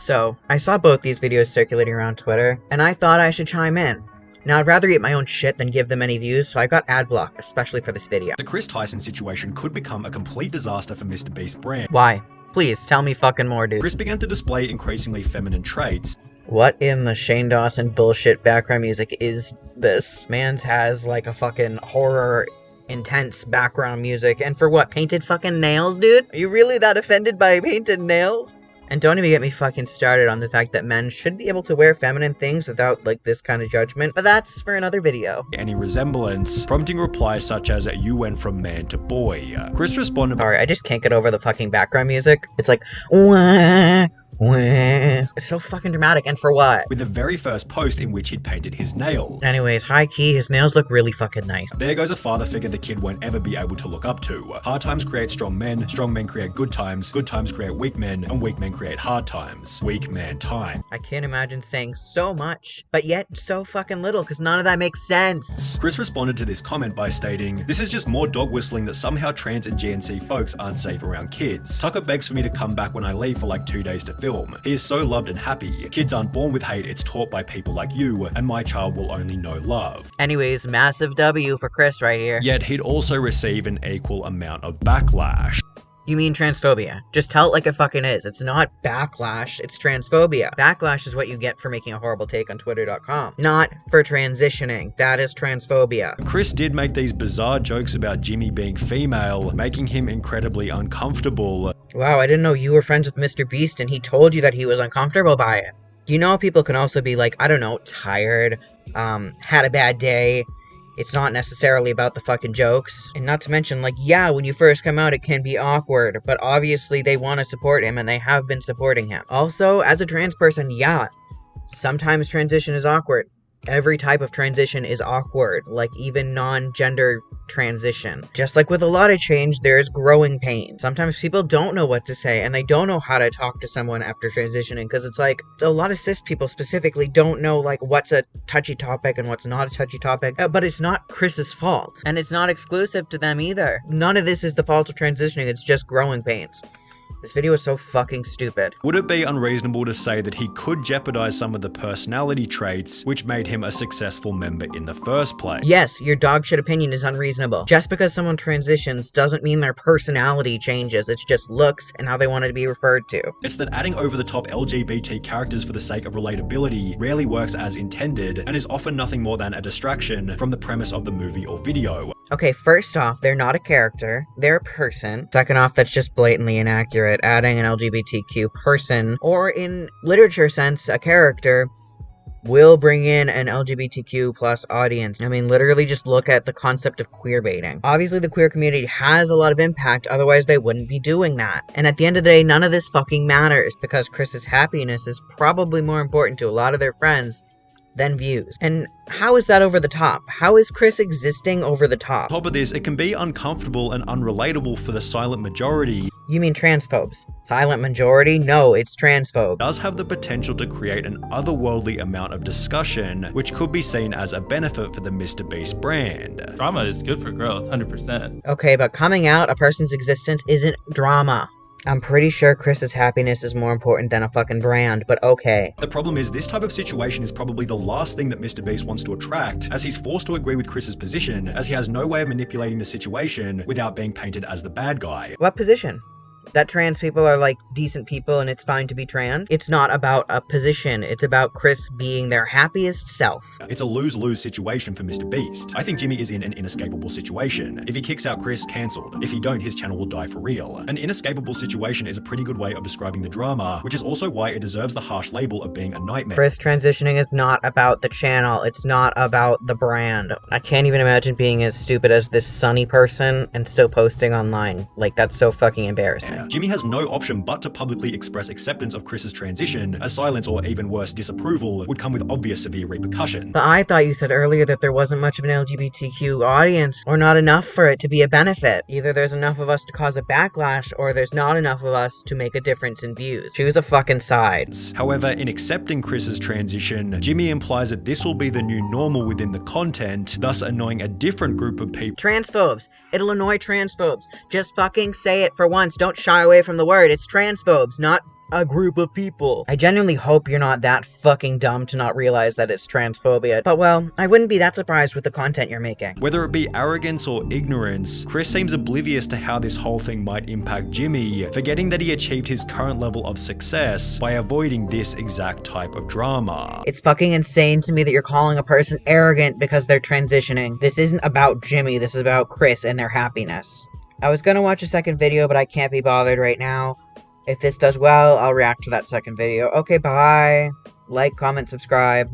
So, I saw both these videos circulating around Twitter, and I thought I should chime in. Now, I'd rather eat my own shit than give them any views, so I got adblock, especially for this video. The Chris Tyson situation could become a complete disaster for MrBeast brand. Why? Please, tell me fucking more, dude. Chris began to display increasingly feminine traits. What in the Shane Dawson bullshit background music is this? Mans has like a fucking horror intense background music, and for what, painted fucking nails, dude? Are you really that offended by painted nails? And don't even get me fucking started on the fact that men should be able to wear feminine things without, like, this kind of judgment, but that's for another video. Any resemblance, prompting replies such as, "You went from man to boy." Chris responded, Sorry, I just can't get over the fucking background music. It's like, wah, wah. It's so fucking dramatic, and for what? with the very first post in which he'd painted his nails. Anyways, high key, his nails look really fucking nice. There goes a father figure the kid won't ever be able to look up to. Hard times create strong men create good times create weak men, and weak men create hard times. Weak man time. I can't imagine saying so much, but yet so fucking little, because none of that makes sense. Chris responded to this comment by stating, "This is just more dog whistling that somehow trans and GNC folks aren't safe around kids. Tucker begs for me to come back when I leave for like 2 days to film. He is so loved and happy. Kids aren't born with hate, it's taught by people like you, and my child will only know love." Anyways, massive W for Chris right here. Yet he'd also receive an equal amount of backlash. You mean transphobia? Just tell it like it fucking is. It's not backlash, it's transphobia. Backlash is what you get for making a horrible take on twitter.com. Not for transitioning. That is transphobia. Chris did make these bizarre jokes about Jimmy being female, making him incredibly uncomfortable. Wow, I didn't know you were friends with MrBeast and he told you that he was uncomfortable by it. You know, people can also be like, I don't know, tired, had a bad day. It's not necessarily about the fucking jokes. And not to mention, like, yeah, when you first come out, it can be awkward, but obviously they want to support him and they have been supporting him. Also, as a trans person, yeah, sometimes transition is awkward. Every type of transition is awkward, like even non-gender transition. Just like with a lot of change, there's growing pain. Sometimes people don't know what to say, and they don't know how to talk to someone after transitioning, because it's like, a lot of cis people specifically don't know, like, what's a touchy topic and what's not a touchy topic. But it's not Chris's fault, and it's not exclusive to them either. None of this is the fault of transitioning, it's just growing pains. This video is so fucking stupid. Would it be unreasonable to say that he could jeopardize some of the personality traits which made him a successful member in the first place? Yes, your dogshit opinion is unreasonable. Just because someone transitions doesn't mean their personality changes, it's just looks and how they want to be referred to. It's that adding over-the-top LGBT characters for the sake of relatability rarely works as intended, and is often nothing more than a distraction from the premise of the movie or video. Okay, first off, they're not a character, they're a person. Second off, that's just blatantly inaccurate. Adding an LGBTQ person, or in literature sense, a character, will bring in an LGBTQ plus audience. I mean, literally just look at the concept of queerbaiting. Obviously, the queer community has a lot of impact, otherwise they wouldn't be doing that. And at the end of the day, none of this fucking matters, because Chris's happiness is probably more important to a lot of their friends than views. And how is that over the top? How is Chris existing over the top? On top of this, it can be uncomfortable and unrelatable for the silent majority. You mean transphobes? Silent majority? No, it's transphobe. Does have the potential to create an otherworldly amount of discussion, which could be seen as a benefit for the MrBeast brand. Drama is good for growth, 100%. Okay, but coming out a person's existence isn't drama. I'm pretty sure Chris's happiness is more important than a fucking brand, but okay. The problem is, this type of situation is probably the last thing that MrBeast wants to attract, as he's forced to agree with Chris's position, as he has no way of manipulating the situation without being painted as the bad guy. What position? That trans people are like decent people and it's fine to be trans? It's not about a position, it's about Chris being their happiest self. It's a lose-lose situation for MrBeast. I think Jimmy is in an inescapable situation. If he kicks out Chris, cancelled. If he don't, his channel will die for real. An inescapable situation is a pretty good way of describing the drama, which is also why it deserves the harsh label of being a nightmare. Chris transitioning is not about the channel, it's not about the brand. I can't even imagine being as stupid as this Sunny person and still posting online. Like, that's so fucking embarrassing. Jimmy has no option but to publicly express acceptance of Chris's transition, as silence or even worse, disapproval would come with obvious severe repercussions. But I thought you said earlier that there wasn't much of an LGBTQ audience, or not enough for it to be a benefit. Either there's enough of us to cause a backlash, or there's not enough of us to make a difference in views. Choose a fucking side. However, in accepting Chris's transition, Jimmy implies that this will be the new normal within the content, thus annoying a different group of people. Transphobes. It'll annoy transphobes. Just fucking say it for once. Don't shy away from the word. It's transphobes, not a group of people. I genuinely hope you're not that fucking dumb to not realize that it's transphobia. But well, I wouldn't be that surprised with the content you're making. Whether it be arrogance or ignorance, Chris seems oblivious to how this whole thing might impact Jimmy, forgetting that he achieved his current level of success by avoiding this exact type of drama. It's fucking insane to me that you're calling a person arrogant because they're transitioning. This isn't about Jimmy, this is about Chris and their happiness. I was gonna watch a second video, but I can't be bothered right now. If this does well, I'll react to that second video. Okay, bye. Like, comment, subscribe.